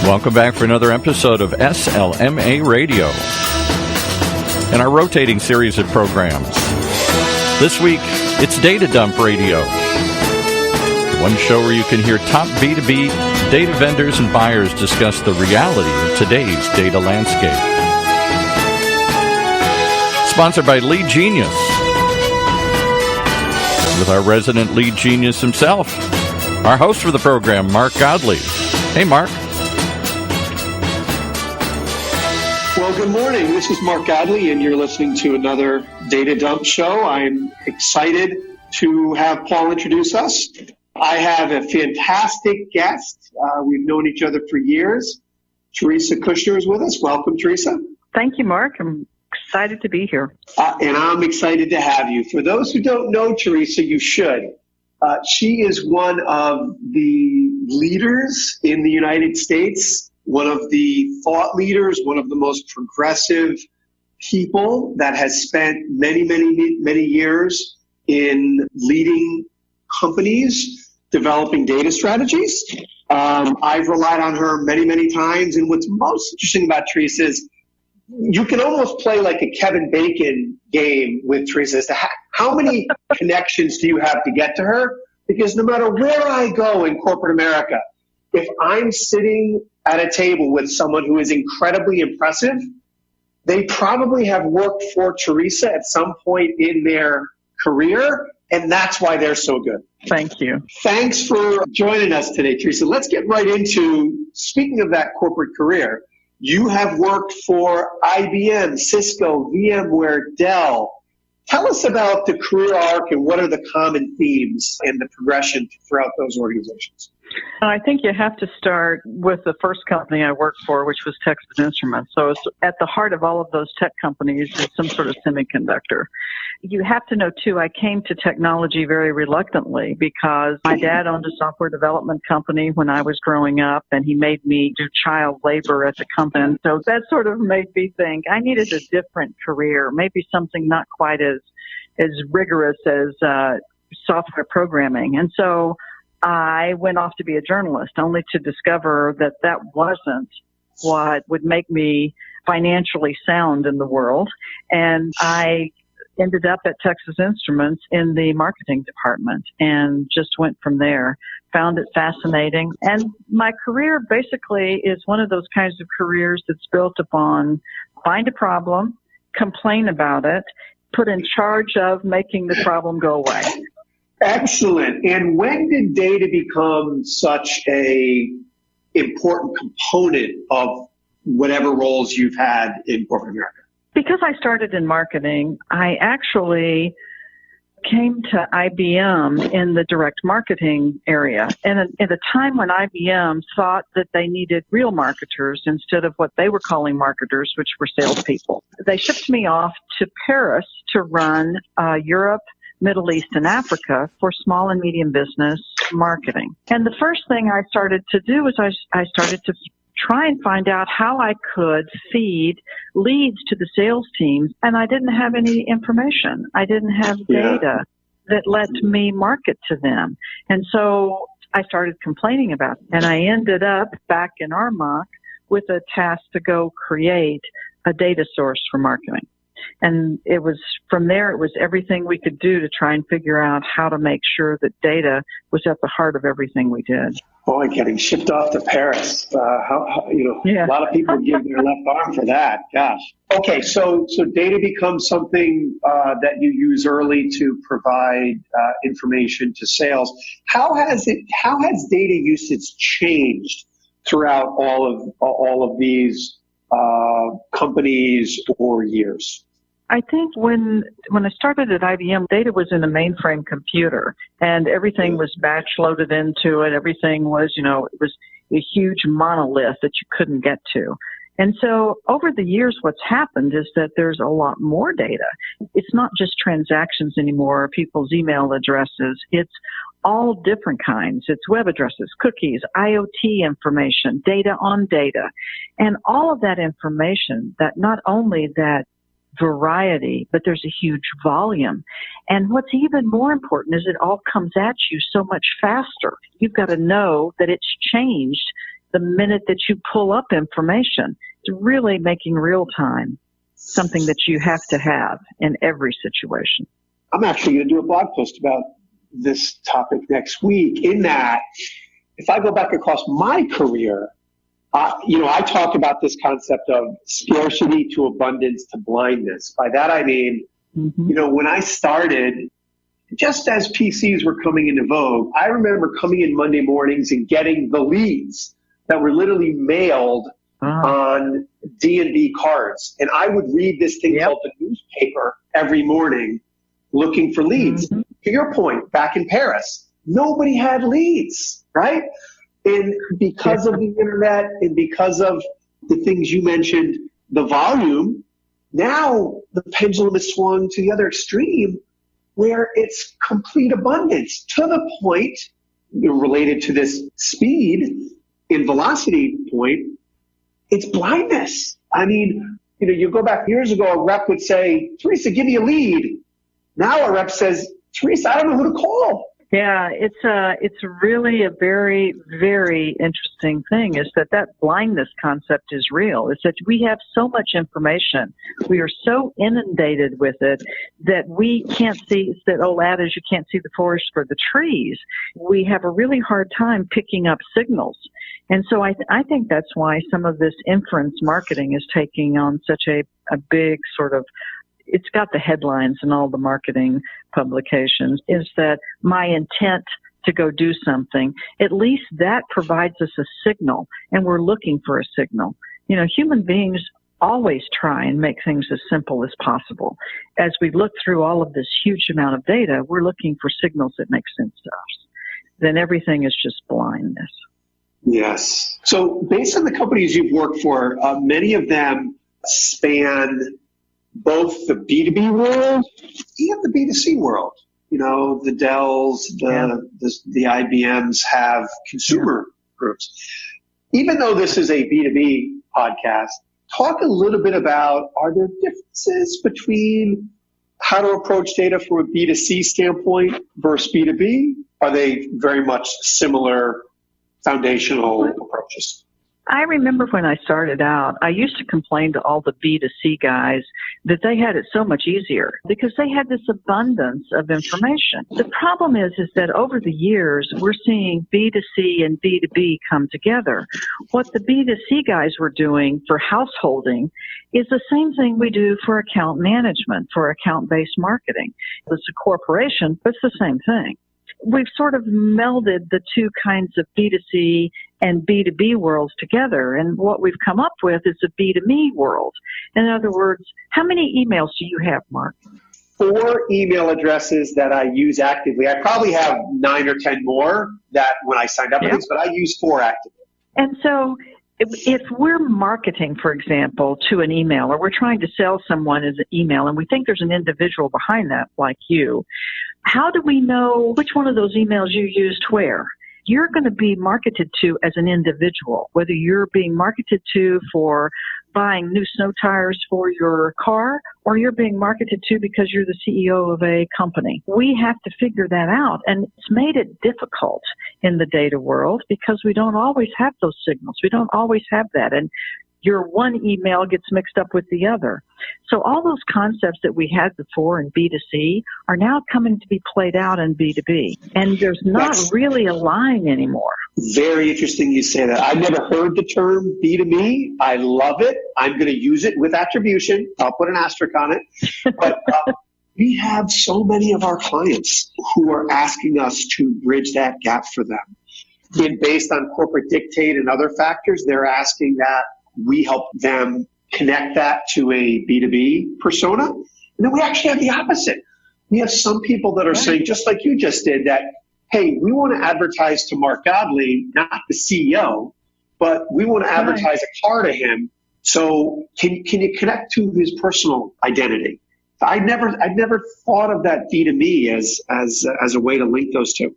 Welcome back for another episode of SLMA Radio and our rotating series of programs. This week, it's Data Dump Radio, one show where you can hear top B2B data vendors and buyers discuss the reality of today's data landscape. Sponsored by Lead Genius, with our resident lead genius himself, our host for the program, Mark Godley. Hey, Mark. Well, good morning. This is Mark Godley, and you're listening to another Data Dump show. I'm excited to have Paul introduce us. I have a fantastic guest. We've known each other for years. Theresa Kushner is with us. Welcome, Theresa. Thank you, Mark. I'm excited to be here. And I'm excited to have you. For those who don't know Theresa, you should. She is one of the leaders in the United States, one of the thought leaders, one of the most progressive people that has spent many years in leading companies, developing data strategies. I've relied on her many times. And what's most interesting about Theresa is you can almost play like a Kevin Bacon game with Theresa as to how many connections do you have to get to her? Because no matter where I go in corporate America, if I'm sitting at a table with someone who is incredibly impressive, they probably have worked for Theresa at some point in their career, and that's why they're so good. Thank you. Thanks for joining us today, Theresa. Let's get right into, speaking of that corporate career, you have worked for IBM, Cisco, VMware, Dell. Tell us about the career arc and what are the common themes and the progression throughout those organizations. I think you have to start with the first company I worked for, which was Texas Instruments. So it's at the heart of all of those tech companies is some sort of semiconductor. You have to know, too, I came to technology very reluctantly because my dad owned a software development company when I was growing up, and he made me do child labor at the company. So that sort of made me think I needed a different career, maybe something not quite as rigorous as software programming. And so I went off to be a journalist, only to discover that that wasn't what would make me financially sound in the world. And I ended up at Texas Instruments in the marketing department and just went from there. Found it fascinating. And my career basically is one of those kinds of careers that's built upon find a problem, complain about it, put in charge of making the problem go away. Excellent. And when did data become such a important component of whatever roles you've had in corporate America? Because I started in marketing, I actually came to IBM in the direct marketing area. And at a time when IBM thought that they needed real marketers instead of what they were calling marketers, which were salespeople. They shipped me off to Paris to run Europe, Middle East, and Africa for small and medium business marketing. And the first thing I started to do was I started to try and find out how I could feed leads to the sales teams, and I didn't have any information. I didn't have data that let me market to them. And so I started complaining about it, and I ended up back in Armonk with a task to go create a data source for marketing. And it was from there, it was everything we could do to try and figure out how to make sure that data was at the heart of everything we did. Boy, getting shipped off to Paris. A lot of people give their left arm for that. Gosh. Okay, so data becomes something that you use early to provide information to sales. How has data usage changed throughout all of these companies or years? I think when I started at IBM, data was in a mainframe computer, and everything was batch loaded into it. Everything was, it was a huge monolith that you couldn't get to. And so over the years, what's happened is that there's a lot more data. It's not just transactions anymore, people's email addresses. It's all different kinds. It's web addresses, cookies, IoT information, data on data. And all of that information, that not only that variety, but there's a huge volume. And what's even more important is it all comes at you so much faster. You've got to know that it's changed. the minute that you pull up information. It's really making real time something that you have to have in every situation. I'm actually going to do a blog post about this topic next week, in that if I go back across my career, I talk about this concept of scarcity to abundance to blindness. By that I mean, when I started, just as PCs were coming into vogue, I remember coming in Monday mornings and getting the leads that were literally mailed on D&D cards. And I would read this thing called the newspaper every morning looking for leads. To your point, back in Paris, nobody had leads, right? And because of the internet and because of the things you mentioned, the volume, now the pendulum is swung to the other extreme where it's complete abundance to the point, related to this speed and velocity point, it's blindness. I mean, you go back years ago, a rep would say, Theresa, give me a lead. Now a rep says, Theresa, I don't know who to call. Yeah, it's really a very, very interesting thing is that blindness concept is real. Is that we have so much information. We are so inundated with it that we can't see, it's that old adage, you can't see the forest for the trees. We have a really hard time picking up signals. And so I think that's why some of this inference marketing is taking on such a big sort of, it's got the headlines in all the marketing publications, is that my intent to go do something, at least that provides us a signal, and we're looking for a signal. Human beings always try and make things as simple as possible. As we look through all of this huge amount of data, we're looking for signals that make sense to us. Then everything is just blindness. Yes. So based on the companies you've worked for, many of them span both the B2B world and the B2C world. The Dells, the IBMs have consumer groups. Even though this is a B2B podcast, talk a little bit about, are there differences between how to approach data from a B2C standpoint versus B2B? Are they very much similar foundational approaches? I remember when I started out, I used to complain to all the B2C guys that they had it so much easier because they had this abundance of information. The problem is that over the years, we're seeing B2C and B2B come together. What the B2C guys were doing for householding is the same thing we do for account management, for account-based marketing. It's a corporation, but it's the same thing. We've sort of melded the two kinds of B2C and B2B worlds together, and what we've come up with is a B2Me world. In other words, how many emails do you have, Mark? 4 email addresses that I use actively. I probably have 9 or 10 more that when I signed up for these, but I use 4 actively. And so if we're marketing, for example, to an email, or we're trying to sell someone as an email, and we think there's an individual behind that, like you, how do we know which one of those emails you used where? You're going to be marketed to as an individual, whether you're being marketed to for buying new snow tires for your car, or you're being marketed to because you're the CEO of a company. We have to figure that out, and it's made it difficult in the data world because we don't always have those signals. We don't always have that, and your one email gets mixed up with the other. So all those concepts that we had before in B2C are now coming to be played out in B2B, and there's not really a line anymore. Very interesting you say that. I've never heard the term B2Me. I love it. I'm going to use it with attribution. I'll put an asterisk on it. But we have so many of our clients who are asking us to bridge that gap for them. And based on corporate dictate and other factors, they're asking that we help them connect that to a B2B persona. And then we actually have the opposite. We have some people that are saying, just like you just did, that, hey, we want to advertise to Mark Godley, not the CEO, but we want to advertise a car to him. So can you connect to his personal identity? I never thought of that B2Me as a way to link those two.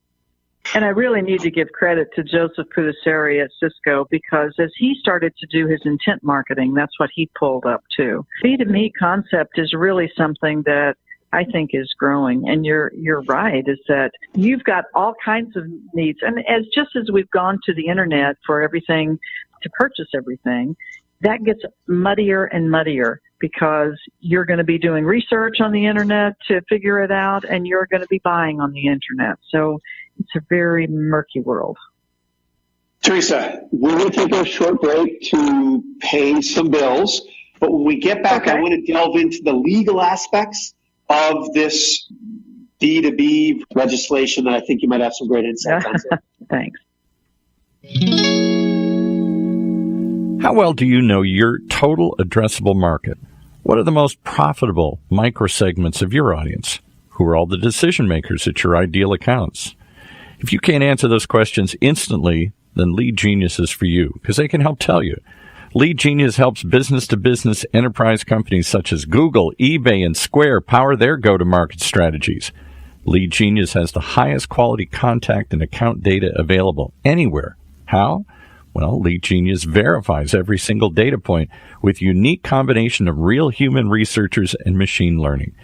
And I really need to give credit to Joseph Pudiceri at Cisco, because as he started to do his intent marketing, that's what he pulled up too. B2Me concept is really something that I think is growing. And you're right, is that you've got all kinds of needs. And just as we've gone to the internet for everything, to purchase everything, that gets muddier and muddier because you're going to be doing research on the internet to figure it out, and you're going to be buying on the internet. So it's a very murky world. Theresa, we're going to take a short break to pay some bills, but when we get back, I want to delve into the legal aspects of this B2B legislation that I think you might have some great insights on. Thanks. How well do you know your total addressable market? What are the most profitable microsegments of your audience? Who are all the decision makers at your ideal accounts? If you can't answer those questions instantly, then Lead Genius is for you, because they can help tell you. Lead Genius helps business-to-business enterprise companies such as Google, eBay, and Square power their go-to-market strategies. Lead Genius has the highest quality contact and account data available anywhere. How? Well, Lead Genius verifies every single data point with unique combination of real human researchers and machine learning.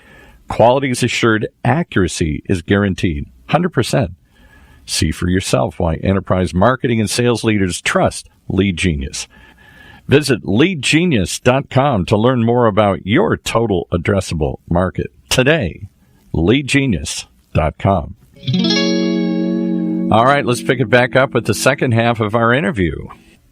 Quality is assured, accuracy is guaranteed, 100%. See for yourself why enterprise marketing and sales leaders trust Lead Genius. Visit leadgenius.com to learn more about your total addressable market today. leadgenius.com. All right, let's pick it back up with the second half of our interview.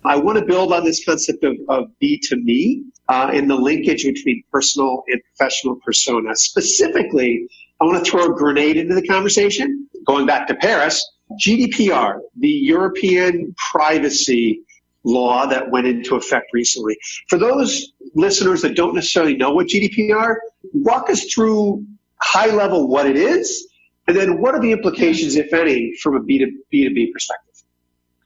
I want to build on this concept of B2Me and the linkage between personal and professional persona. Specifically, I want to throw a grenade into the conversation. Going back to Paris, GDPR, the European privacy law that went into effect recently. For those listeners that don't necessarily know what GDPR, walk us through high level what it is, and then what are the implications, if any, from a B2B perspective?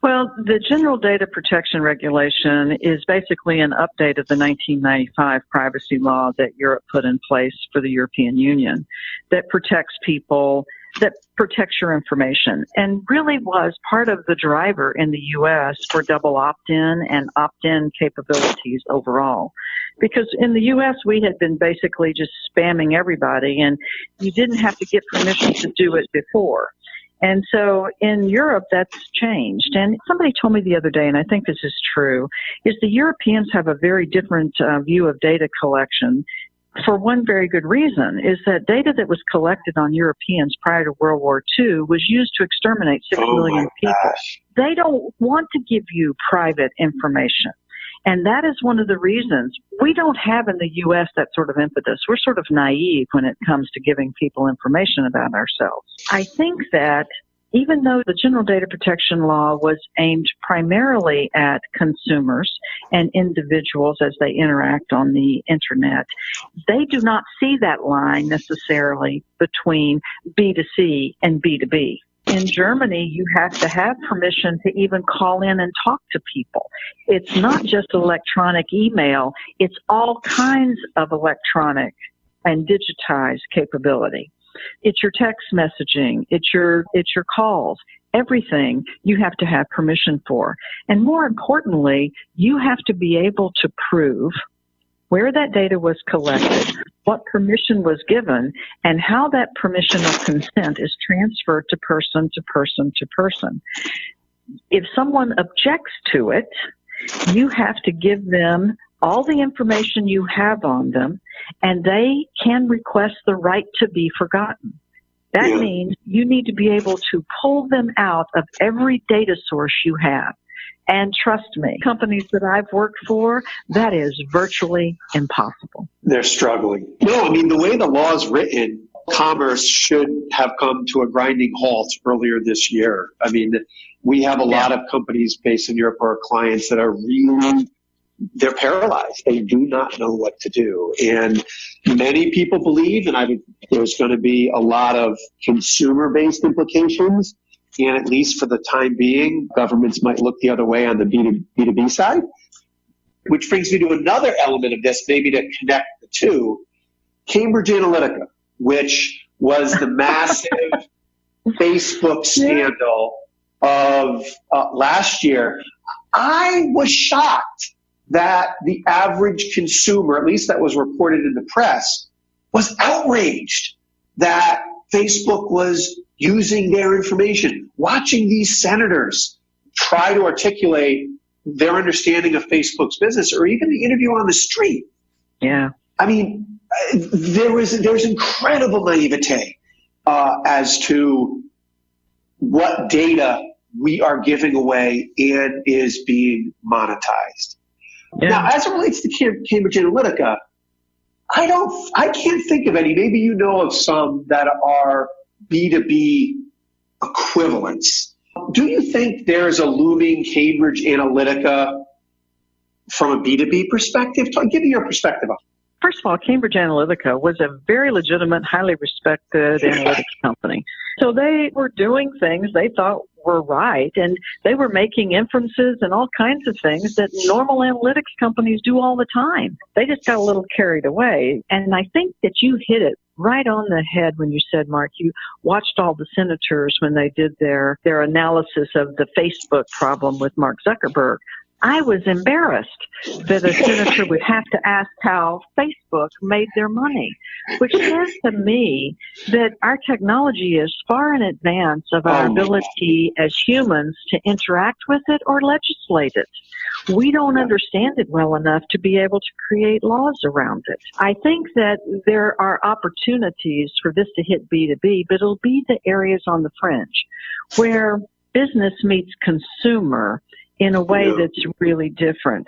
Well, the General Data Protection Regulation is basically an update of the 1995 privacy law that Europe put in place for the European Union that protects people, that protects your information, and really was part of the driver in the U.S. for double opt-in and opt-in capabilities overall. Because in the U.S., we had been basically just spamming everybody, and you didn't have to get permission to do it before. And so in Europe, that's changed. And somebody told me the other day, and I think this is true, is the Europeans have a very different view of data collection for one very good reason, is that data that was collected on Europeans prior to World War II was used to exterminate 6 million people. They don't want to give you private information. And that is one of the reasons we don't have in the U.S. that sort of impetus. We're sort of naive when it comes to giving people information about ourselves. I think that even though the General Data Protection Law was aimed primarily at consumers and individuals as they interact on the internet, they do not see that line necessarily between B2C and B2B. In Germany, you have to have permission to even call in and talk to people. It's not just electronic email. It's all kinds of electronic and digitized capability. It's your text messaging. It's your calls. Everything you have to have permission for. And more importantly, you have to be able to prove where that data was collected, what permission was given, and how that permission of consent is transferred to person to person to person. If someone objects to it, you have to give them all the information you have on them, and they can request the right to be forgotten. That means you need to be able to pull them out of every data source you have. And trust me, companies that I've worked for, that is virtually impossible. They're struggling. No, I mean, the way the law is written, commerce should have come to a grinding halt earlier this year. I mean, we have a lot of companies based in Europe, our clients, that are really, they're paralyzed. They do not know what to do. And many people believe, and there's going to be a lot of consumer-based implications. And at least for the time being, governments might look the other way on the B2B side. Which brings me to another element of this, maybe to connect the two. Cambridge Analytica, which was the massive Facebook scandal of last year. I was shocked that the average consumer, at least that was reported in the press, was outraged that Facebook was using their information, watching these senators try to articulate their understanding of Facebook's business, or even the interview on the street. Yeah. I mean, there's incredible naivete as to what data we are giving away and is being monetized. Yeah. Now, as it relates to Cambridge Analytica, I can't think of any. Maybe you know of some that are B2B equivalents. Do you think there's a looming Cambridge Analytica from a B2B perspective? Give me your perspective on it. First of all, Cambridge Analytica was a very legitimate, highly respected analytics company. So they were doing things they thought were right, and they were making inferences and all kinds of things that normal analytics companies do all the time. They just got a little carried away. And I think that you hit it right on the head when you said, Mark, you watched all the senators when they did their analysis of the Facebook problem with Mark Zuckerberg. I was embarrassed that a senator would have to ask how Facebook made their money, which says to me that our technology is far in advance of our ability as humans to interact with it or legislate it. We don't understand it well enough to be able to create laws around it. I think that there are opportunities for this to hit B2B, but it'll be the areas on the fringe where business meets consumer in a way that's really different.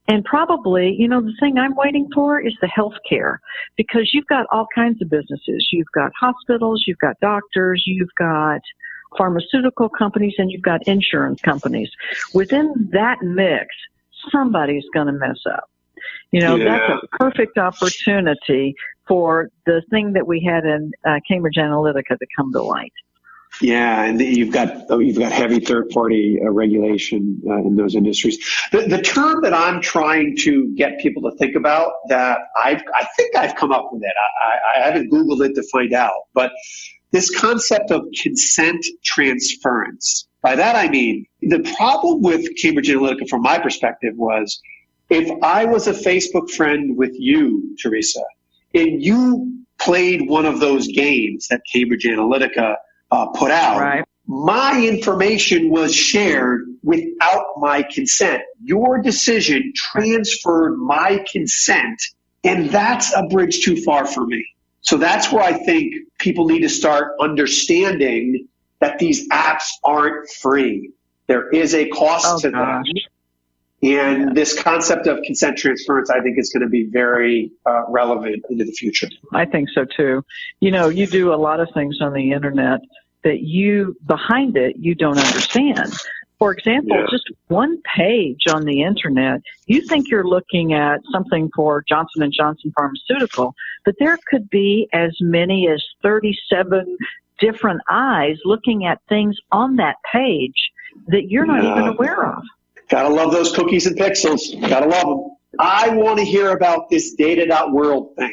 And probably, the thing I'm waiting for is the healthcare, because you've got all kinds of businesses. You've got hospitals, you've got doctors, you've got pharmaceutical companies, and you've got insurance companies. Within that mix, somebody's going to mess up. That's a perfect opportunity for the thing that we had in Cambridge Analytica to come to light. Yeah, and you've got heavy third-party regulation in those industries. The term that I'm trying to get people to think about, that I think I've come up with it. I haven't Googled it to find out, but this concept of consent transference. By that I mean, the problem with Cambridge Analytica from my perspective was, if I was a Facebook friend with you, Theresa, and you played one of those games that Cambridge Analytica put out, right, my information was shared without my consent. Your decision transferred my consent, and that's a bridge too far for me. So that's where I think people need to start understanding that these apps aren't free. There is a cost to them. And this concept of consent transference, I think, is going to be very relevant into the future. I think so, too. You do a lot of things on the Internet that behind it, you don't understand. For example, just one page on the Internet, you think you're looking at something for Johnson & Johnson Pharmaceutical, but there could be as many as 37 different eyes looking at things on that page that you're not even aware of. Gotta love those cookies and pixels. Gotta love them. I want to hear about this data.world thing.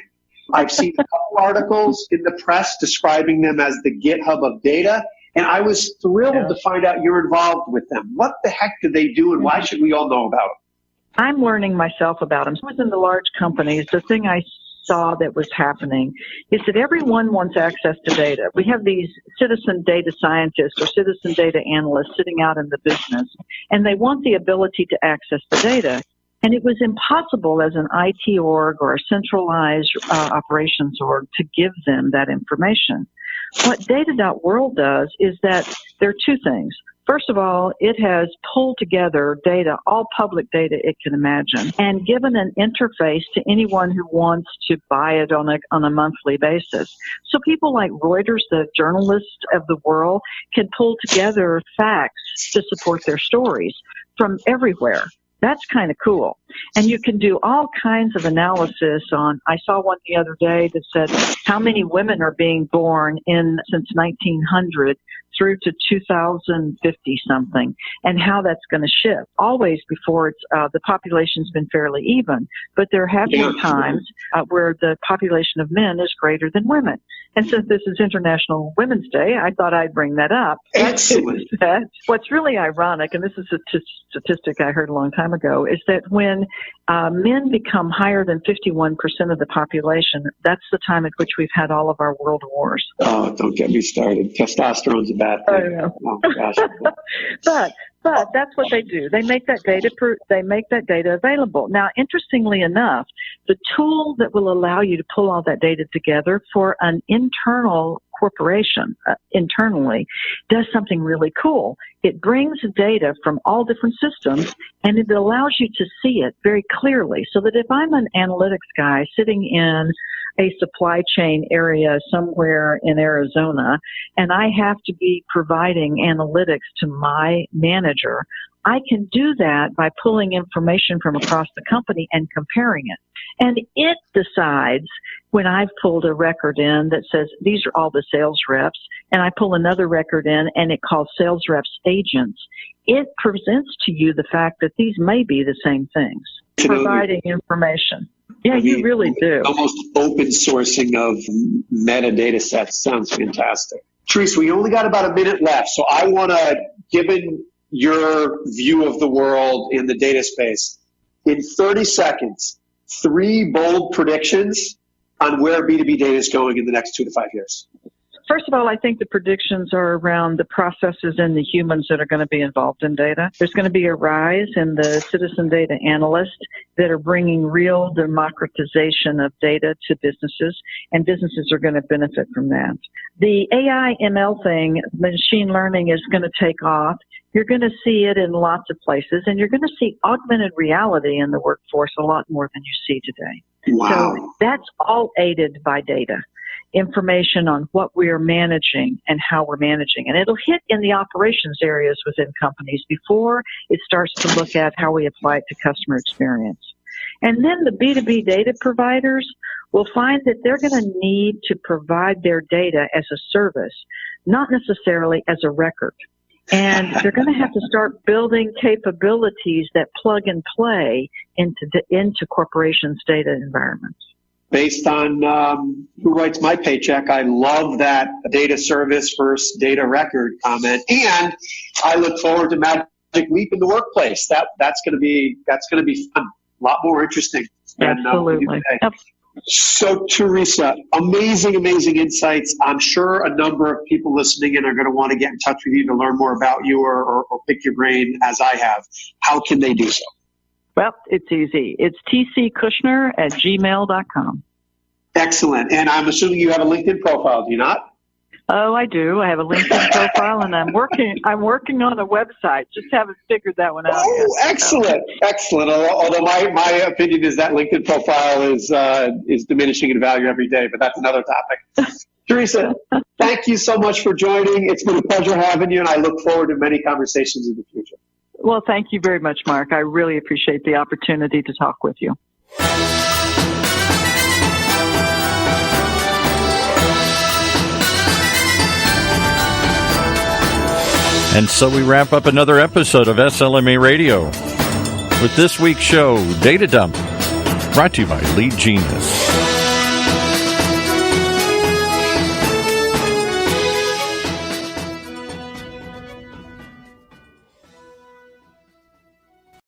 I've seen a couple articles in the press describing them as the GitHub of data, and I was thrilled to find out you're involved with them. What the heck do they do, and why should we all know about them? I'm learning myself about them. Within the large companies, the thing I saw that was happening is that everyone wants access to data. We have these citizen data scientists or citizen data analysts sitting out in the business, and they want the ability to access the data. And it was impossible as an IT org or a centralized operations org to give them that information. What data.world does is that there are two things. First of all, it has pulled together data, all public data it can imagine, and given an interface to anyone who wants to buy it on a monthly basis. So people like Reuters, the journalists of the world, can pull together facts to support their stories from everywhere. That's kind of cool. And you can do all kinds of analysis on, I saw one the other day that said how many women are being born since 1900 through to 2050 something, and how that's going to shift. Always before it's the population's been fairly even, but there have been times where the population of men is greater than women. And since this is International Women's Day, I thought I'd bring that up. Excellent. What's really ironic, and this is a statistic I heard a long time ago, is that when men become higher than 51% of the population, that's the time at which we've had all of our world wars. Oh, don't get me started. Testosterone's a bad thing. I know. Oh, gosh. But that's what they do. They make that data available. Now, interestingly enough, the tool that will allow you to pull all that data together for an internal corporation internally does something really cool. It brings data from all different systems, and it allows you to see it very clearly, so that if I'm an analytics guy sitting in a supply chain area somewhere in Arizona, and I have to be providing analytics to my manager, I can do that by pulling information from across the company and comparing it. And it decides, when I've pulled a record in that says these are all the sales reps, and I pull another record in and it calls sales reps agents, it presents to you the fact that these may be the same things, providing information. Yeah, you really do. Almost open sourcing of metadata sets sounds fantastic. Theresa, we only got about a minute left, so I want to, given your view of the world in the data space, in 30 seconds, 3 bold predictions on where B2B data is going in the next 2 to 5 years. First of all, I think the predictions are around the processes and the humans that are going to be involved in data. There's going to be a rise in the citizen data analysts that are bringing real democratization of data to businesses, and businesses are going to benefit from that. The AI ML thing, machine learning, is going to take off. You're going to see it in lots of places, and you're going to see augmented reality in the workforce a lot more than you see today. Wow. So that's all aided by data. Information on what we are managing and how we're managing. And it'll hit in the operations areas within companies before it starts to look at how we apply it to customer experience. And then the B2B data providers will find that they're going to need to provide their data as a service, not necessarily as a record. And they're going to have to start building capabilities that plug and play into corporations' data environments. Based on who writes my paycheck, I love that data service versus data record comment, and I look forward to Magic Leap in the workplace. That's going to be fun, a lot more interesting. Absolutely. So, Theresa, amazing insights. I'm sure a number of people listening in are going to want to get in touch with you to learn more about you or pick your brain, as I have. How can they do so? Well, it's easy. It's tckushner@gmail.com. Excellent. And I'm assuming you have a LinkedIn profile, do you not? Oh, I do. I have a LinkedIn profile, and I'm working on a website. Just haven't figured that one out yet. Oh, excellent. Excellent. Although my opinion is that LinkedIn profile is diminishing in value every day, but that's another topic. Theresa, thank you so much for joining. It's been a pleasure having you, and I look forward to many conversations in the future. Well, thank you very much, Mark. I really appreciate the opportunity to talk with you. And so we wrap up another episode of SLMA Radio with this week's show, Data Dump, brought to you by Lead Genius.